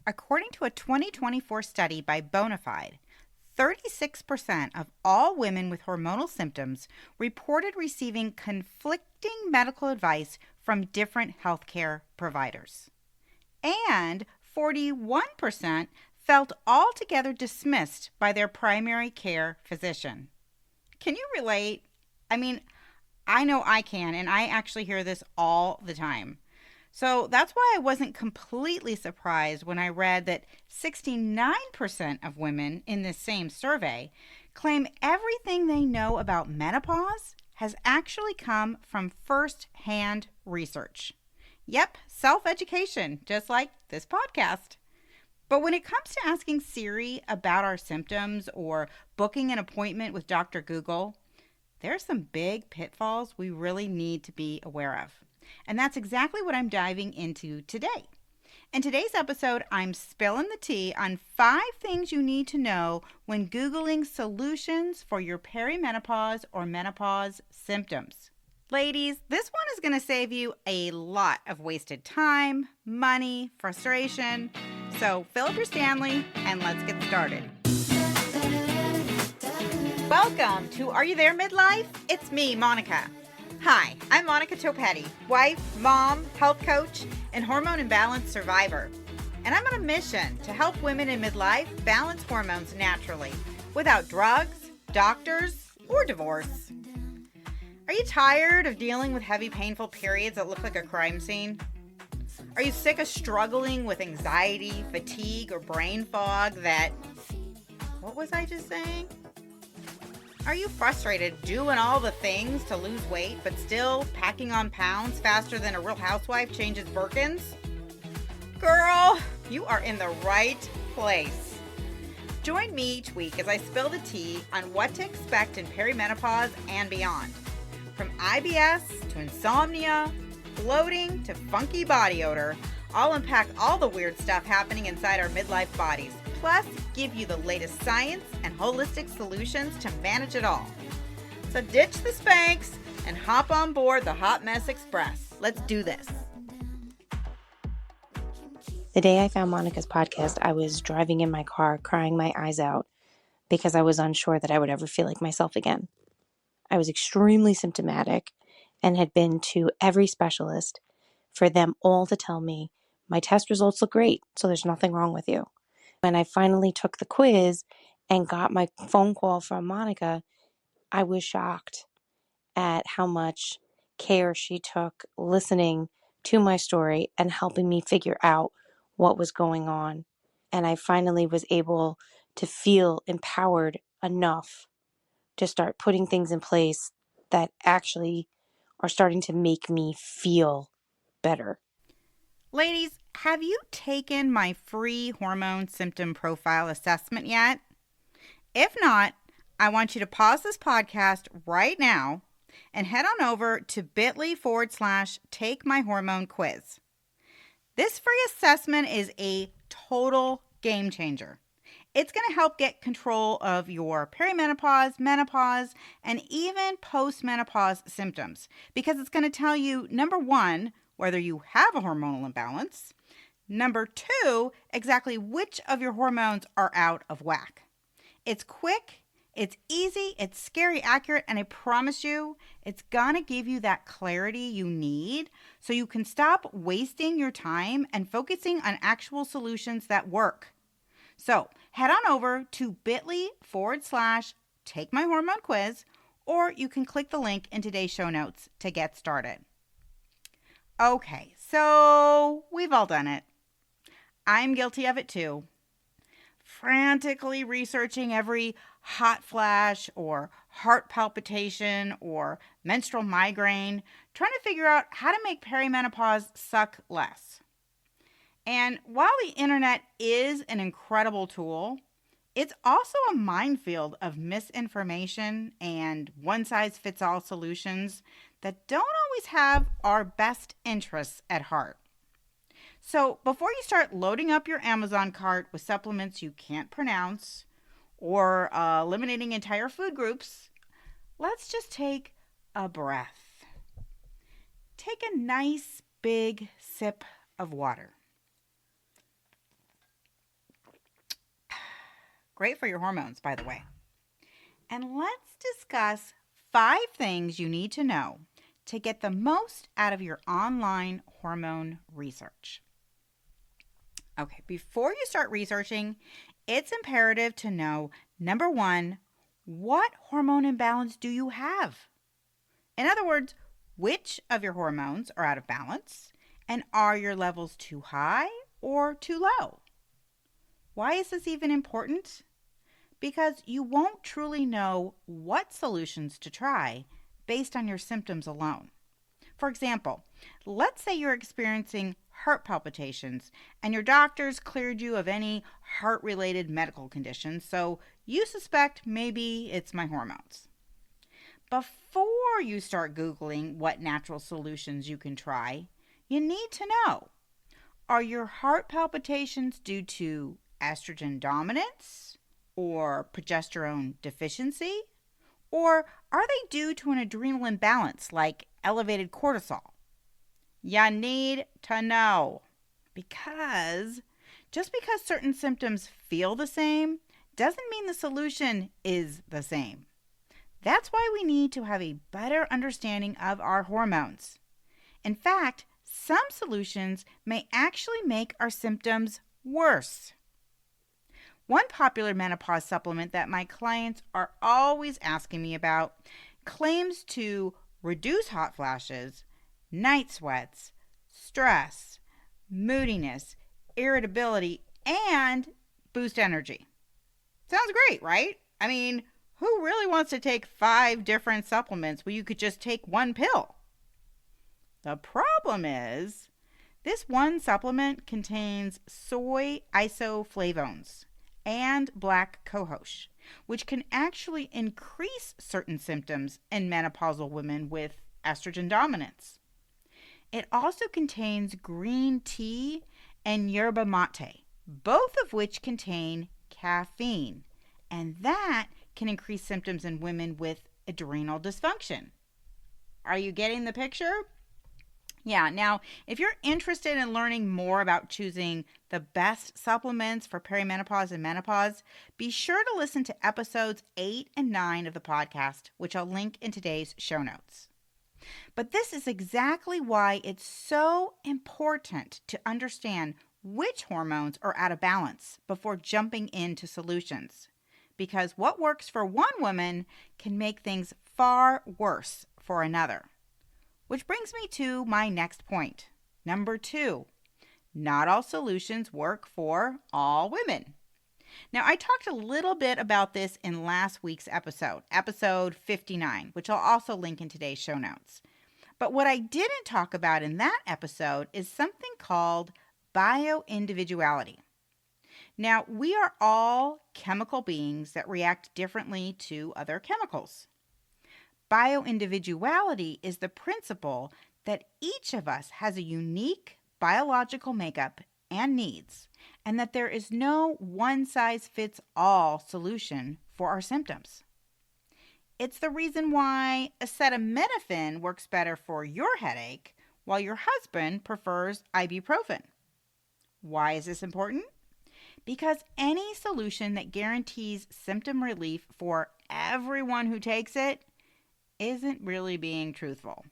According to a 2024 study by Bonafide, 36% of all women with hormonal symptoms reported receiving conflicting medical advice from different healthcare providers. And 41% felt altogether dismissed by their primary care physician. Can you relate? I mean, I know I can, and I actually hear this all the time. So that's why I wasn't completely surprised when I read that 69% of women in this same survey claim everything they know about menopause has actually come from first-hand research. Yep, self-education, just like this podcast. But when it comes to asking Siri about our symptoms or booking an appointment with Dr. Google, there are some big pitfalls we really need to be aware of. And that's exactly what I'm diving into today. In today's episode, I'm spilling the tea on 5 things you need to know when Googling solutions for your perimenopause or menopause symptoms. Ladies, this one is going to save you a lot of wasted time, money, frustration. So fill up your Stanley and let's get started. Welcome to Are You There Midlife? It's me, Monica. Hi, I'm Monica Topetti, wife, mom, health coach, and hormone imbalance survivor. And I'm on a mission to help women in midlife balance hormones naturally without drugs, doctors, or divorce. Are you tired of dealing with heavy, painful periods that look like a crime scene? Are you sick of struggling with anxiety, fatigue, or brain fog that... What was I just saying? Are you frustrated doing all the things to lose weight but still packing on pounds faster than a real housewife changes Birkins? Girl, you are in the right place. Join me each week as I spill the tea on what to expect in perimenopause and beyond. From IBS to insomnia, bloating to funky body odor, I'll unpack all the weird stuff happening inside our midlife bodies. Plus, give you the latest science and holistic solutions to manage it all. So ditch the Spanx and hop on board the Hot Mess Express. Let's do this. The day I found Monica's podcast, I was driving in my car crying my eyes out because I was unsure that I would ever feel like myself again. I was extremely symptomatic and had been to every specialist for them all to tell me, my test results look great, so there's nothing wrong with you. When I finally took the quiz and got my phone call from Monica, I was shocked at how much care she took listening to my story and helping me figure out what was going on. And I finally was able to feel empowered enough to start putting things in place that actually are starting to make me feel better. Ladies, have you taken my free hormone symptom profile assessment yet? If not, I want you to pause this podcast right now and head on over to bit.ly/takemyhormonequiz. This free assessment is a total game changer. It's going to help get control of your perimenopause, menopause, and even postmenopause symptoms because it's going to tell you, number 1, whether you have a hormonal imbalance, number 2, exactly which of your hormones are out of whack. It's quick, it's easy, it's scary accurate, and I promise you, it's gonna give you that clarity you need so you can stop wasting your time and focusing on actual solutions that work. So head on over to bit.ly/takemyhormonequiz, or you can click the link in today's show notes to get started. Okay, so we've all done it. I'm guilty of it too. Frantically researching every hot flash or heart palpitation or menstrual migraine, trying to figure out how to make perimenopause suck less. And while the internet is an incredible tool, it's also a minefield of misinformation and one-size-fits-all solutions that don't always have our best interests at heart. So before you start loading up your Amazon cart with supplements you can't pronounce or eliminating entire food groups, let's just take a breath. Take a nice big sip of water. Great for your hormones, by the way. And let's discuss 5 things you need to know to get the most out of your online hormone research. Okay, before you start researching, it's imperative to know, number 1, what hormone imbalance do you have? In other words, which of your hormones are out of balance, and are your levels too high or too low? Why is this even important? Because you won't truly know what solutions to try based on your symptoms alone. For example, let's say you're experiencing heart palpitations and your doctors cleared you of any heart-related medical conditions, so you suspect maybe it's my hormones. Before you start Googling what natural solutions you can try, you need to know, are your heart palpitations due to estrogen dominance or progesterone deficiency? Or are they due to an adrenal imbalance like elevated cortisol? You need to know, because just because certain symptoms feel the same doesn't mean the solution is the same. That's why we need to have a better understanding of our hormones. In fact, some solutions may actually make our symptoms worse. One popular menopause supplement that my clients are always asking me about claims to reduce hot flashes, night sweats, stress, moodiness, irritability, and boost energy. Sounds great, right? I mean, who really wants to take 5 different supplements when you could just take one pill? The problem is, this one supplement contains soy isoflavones and black cohosh, which can actually increase certain symptoms in menopausal women with estrogen dominance. It also contains green tea and yerba mate, both of which contain caffeine, and that can increase symptoms in women with adrenal dysfunction. Are you getting the picture? Yeah, now, if you're interested in learning more about choosing the best supplements for perimenopause and menopause, be sure to listen to episodes 8 and 9 of the podcast, which I'll link in today's show notes. But this is exactly why it's so important to understand which hormones are out of balance before jumping into solutions. Because what works for one woman can make things far worse for another. Which brings me to my next point. Number 2, not all solutions work for all women. Now, I talked a little bit about this in last week's episode 59, which I'll also link in today's show notes. But what I didn't talk about in that episode is something called bioindividuality. Now, we are all chemical beings that react differently to other chemicals. Bioindividuality is the principle that each of us has a unique biological makeup and needs, and that there is no one-size-fits-all solution for our symptoms. It's the reason why acetaminophen works better for your headache while your husband prefers ibuprofen. Why is this important? Because any solution that guarantees symptom relief for everyone who takes it isn't really being truthful.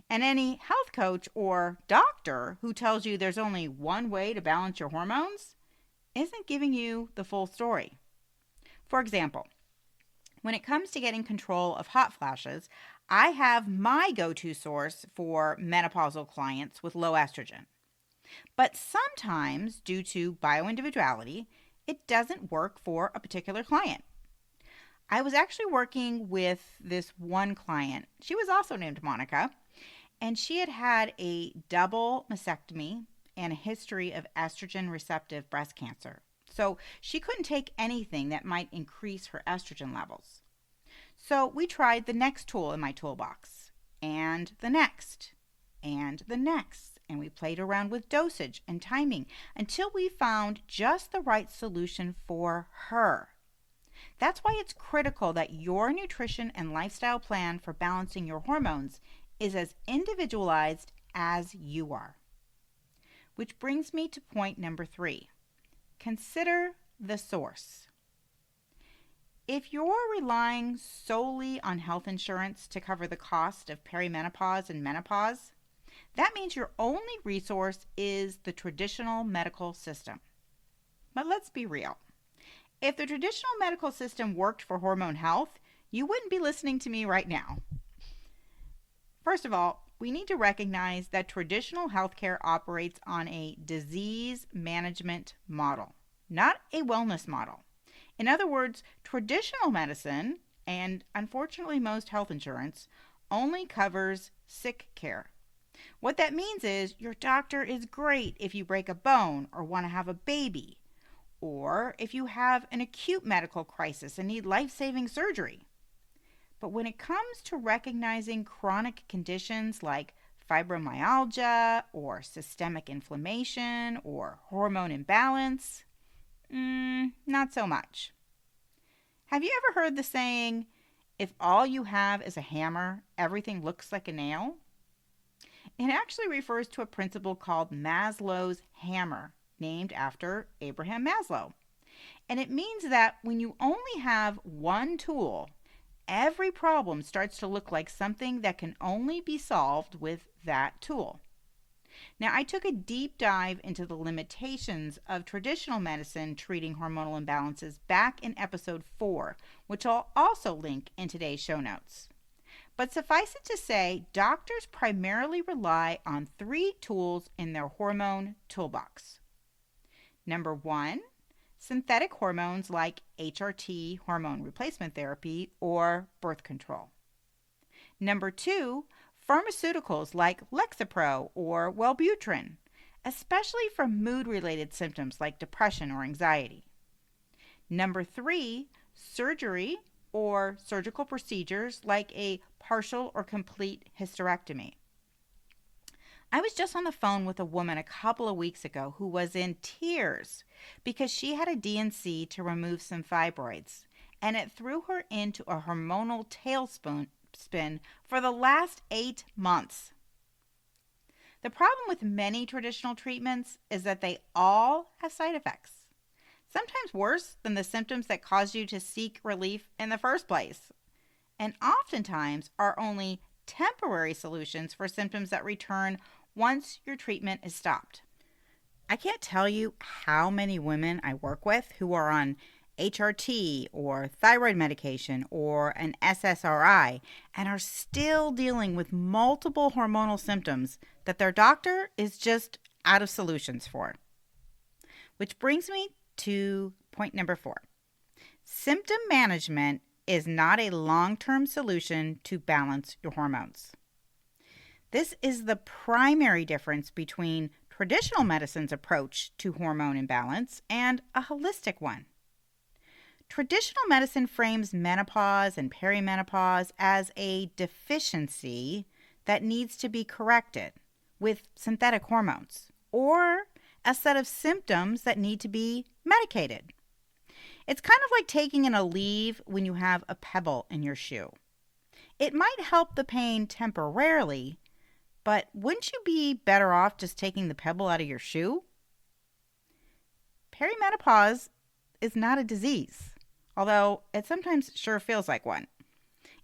And any health coach or doctor who tells you there's only one way to balance your hormones isn't giving you the full story. For example, when it comes to getting control of hot flashes, I have my go-to source for menopausal clients with low estrogen. But sometimes, due to bioindividuality, it doesn't work for a particular client. I was actually working with this one client. She was also named Monica, and she had had a double mastectomy and a history of estrogen receptive breast cancer. So she couldn't take anything that might increase her estrogen levels. So we tried the next tool in my toolbox, and the next, and the next, and we played around with dosage and timing until we found just the right solution for her. That's why it's critical that your nutrition and lifestyle plan for balancing your hormones is as individualized as you are. Which brings me to point number 3. Consider the source. If you're relying solely on health insurance to cover the cost of perimenopause and menopause, that means your only resource is the traditional medical system. But let's be real. If the traditional medical system worked for hormone health, you wouldn't be listening to me right now. First of all, we need to recognize that traditional healthcare operates on a disease management model, not a wellness model. In other words, traditional medicine, and unfortunately most health insurance, only covers sick care. What that means is your doctor is great if you break a bone or want to have a baby, or if you have an acute medical crisis and need life-saving surgery. But when it comes to recognizing chronic conditions like fibromyalgia or systemic inflammation or hormone imbalance, not so much. Have you ever heard the saying, if all you have is a hammer, everything looks like a nail? It actually refers to a principle called Maslow's hammer, named after Abraham Maslow. And it means that when you only have one tool, every problem starts to look like something that can only be solved with that tool. Now, I took a deep dive into the limitations of traditional medicine treating hormonal imbalances back in episode 4, which I'll also link in today's show notes. But suffice it to say, doctors primarily rely on 3 tools in their hormone toolbox. Number 1, synthetic hormones like HRT, hormone replacement therapy, or birth control. Number 2, pharmaceuticals like Lexapro or Wellbutrin, especially for mood-related symptoms like depression or anxiety. Number 3, surgery or surgical procedures like a partial or complete hysterectomy. I was just on the phone with a woman a couple of weeks ago who was in tears because she had a DNC to remove some fibroids, and it threw her into a hormonal tailspin for the last 8 months. The problem with many traditional treatments is that they all have side effects, sometimes worse than the symptoms that caused you to seek relief in the first place, and oftentimes are only temporary solutions for symptoms that return once your treatment is stopped. I can't tell you how many women I work with who are on HRT or thyroid medication or an SSRI and are still dealing with multiple hormonal symptoms that their doctor is just out of solutions for. Which brings me to point number 4. Symptom management is not a long-term solution to balance your hormones. This is the primary difference between traditional medicine's approach to hormone imbalance and a holistic one. Traditional medicine frames menopause and perimenopause as a deficiency that needs to be corrected with synthetic hormones, or a set of symptoms that need to be medicated. It's kind of like taking an Aleve when you have a pebble in your shoe. It might help the pain temporarily, but wouldn't you be better off just taking the pebble out of your shoe? Perimenopause is not a disease, although it sometimes sure feels like one.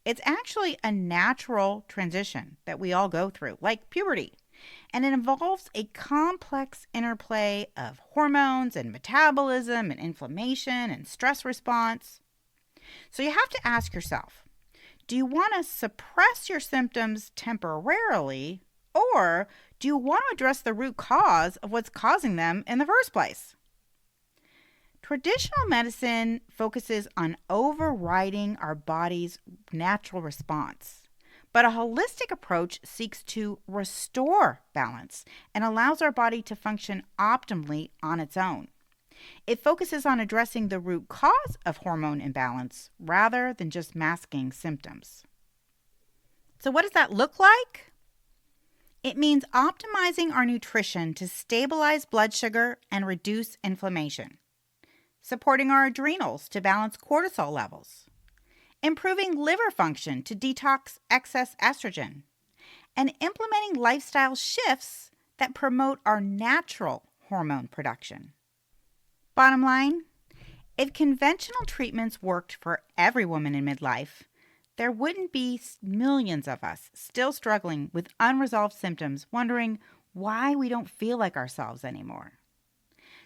It's actually a natural transition that we all go through, like puberty, and it involves a complex interplay of hormones and metabolism and inflammation and stress response. So you have to ask yourself, do you want to suppress your symptoms temporarily, or do you want to address the root cause of what's causing them in the first place? Traditional medicine focuses on overriding our body's natural response, but a holistic approach seeks to restore balance and allows our body to function optimally on its own. It focuses on addressing the root cause of hormone imbalance rather than just masking symptoms. So what does that look like? It means optimizing our nutrition to stabilize blood sugar and reduce inflammation, supporting our adrenals to balance cortisol levels, improving liver function to detox excess estrogen, and implementing lifestyle shifts that promote our natural hormone production. Bottom line, If conventional treatments worked for every woman in midlife, there wouldn't be millions of us still struggling with unresolved symptoms, wondering why we don't feel like ourselves anymore.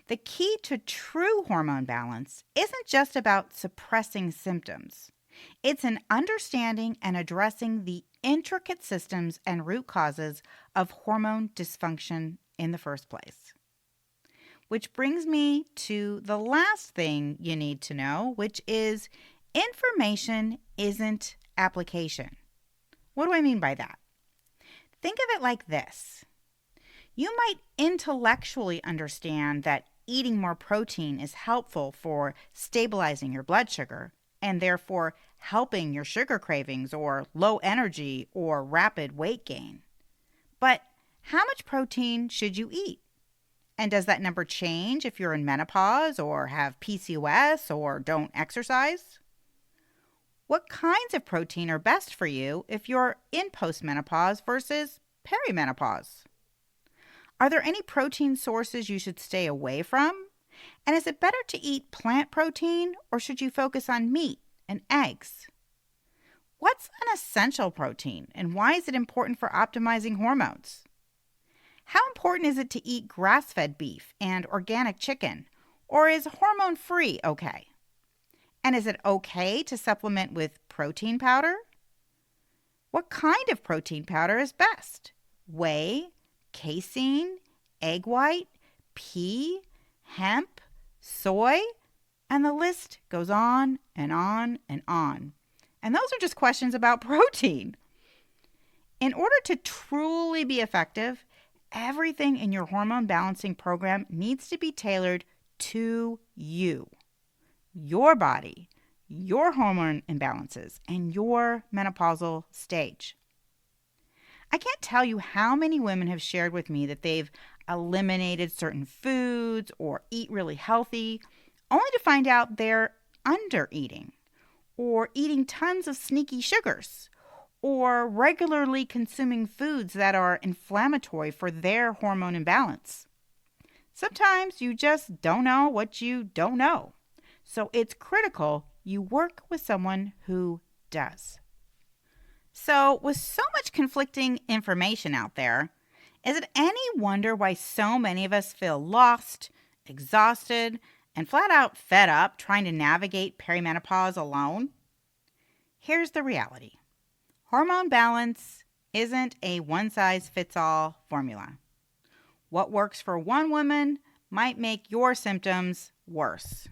The key to true hormone balance isn't just about suppressing symptoms. It's in understanding and addressing the intricate systems and root causes of hormone dysfunction in the first place. Which brings me to the last thing you need to know, which is information isn't application. What do I mean by that? Think of it like this. You might intellectually understand that eating more protein is helpful for stabilizing your blood sugar and therefore helping your sugar cravings or low energy or rapid weight gain. But how much protein should you eat? And does that number change if you're in menopause or have PCOS or don't exercise? What kinds of protein are best for you if you're in postmenopause versus perimenopause? Are there any protein sources you should stay away from? And is it better to eat plant protein or should you focus on meat and eggs? What's an essential protein and why is it important for optimizing hormones? How important is it to eat grass-fed beef and organic chicken? Or is hormone-free okay? And is it okay to supplement with protein powder? What kind of protein powder is best? Whey, casein, egg white, pea, hemp, soy, and the list goes on and on and on. And those are just questions about protein. In order to truly be effective, everything in your hormone balancing program needs to be tailored to you, your body, your hormone imbalances, and your menopausal stage. I can't tell you how many women have shared with me that they've eliminated certain foods or eat really healthy, only to find out they're under-eating or eating tons of sneaky sugars, or regularly consuming foods that are inflammatory for their hormone imbalance. Sometimes you just don't know what you don't know. So it's critical you work with someone who does. So with so much conflicting information out there, is it any wonder why so many of us feel lost, exhausted, and flat out fed up trying to navigate perimenopause alone? Here's the reality. Hormone balance isn't a one-size-fits-all formula. What works for one woman might make your symptoms worse.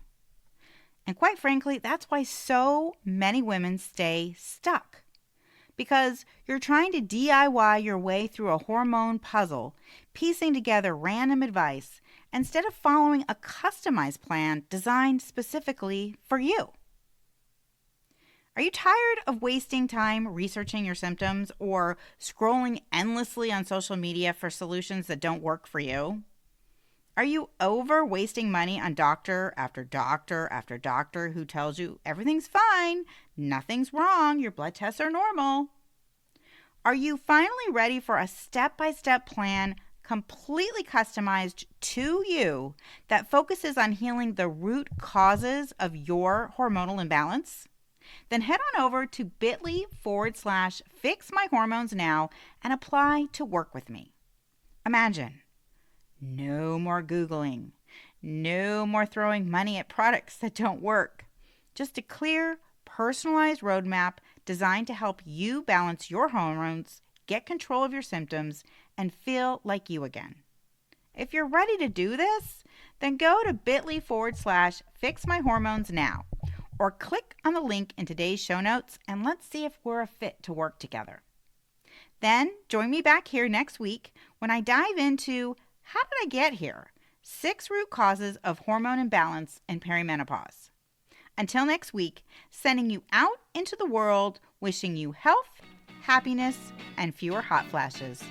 And quite frankly, that's why so many women stay stuck. Because you're trying to DIY your way through a hormone puzzle, piecing together random advice, instead of following a customized plan designed specifically for you. Are you tired of wasting time researching your symptoms or scrolling endlessly on social media for solutions that don't work for you? Are you over wasting money on doctor after doctor after doctor who tells you everything's fine, nothing's wrong, your blood tests are normal? Are you finally ready for a step-by-step plan completely customized to you that focuses on healing the root causes of your hormonal imbalance? Then head on over to bit.ly/fixmyhormonesnow and apply to work with me. Imagine, no more Googling, no more throwing money at products that don't work. Just a clear, personalized roadmap designed to help you balance your hormones, get control of your symptoms, and feel like you again. If you're ready to do this, then go to bit.ly/fixmyhormonesnow. Or click on the link in today's show notes and let's see if we're a fit to work together. Then join me back here next week when I dive into how did I get here? 6 root causes of hormone imbalance and perimenopause. Until next week, sending you out into the world, wishing you health, happiness, and fewer hot flashes.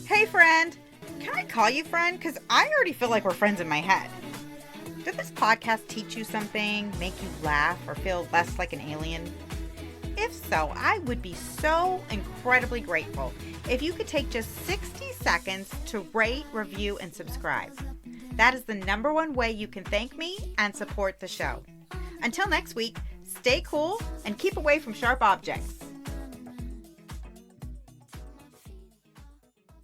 Hey friend, can I call you friend? Because I already feel like we're friends in my head. Did this podcast teach you something, make you laugh, or feel less like an alien? If so, I would be so incredibly grateful if you could take just 60 seconds to rate, review, and subscribe. That is the number one way you can thank me and support the show. Until next week, stay cool and keep away from sharp objects.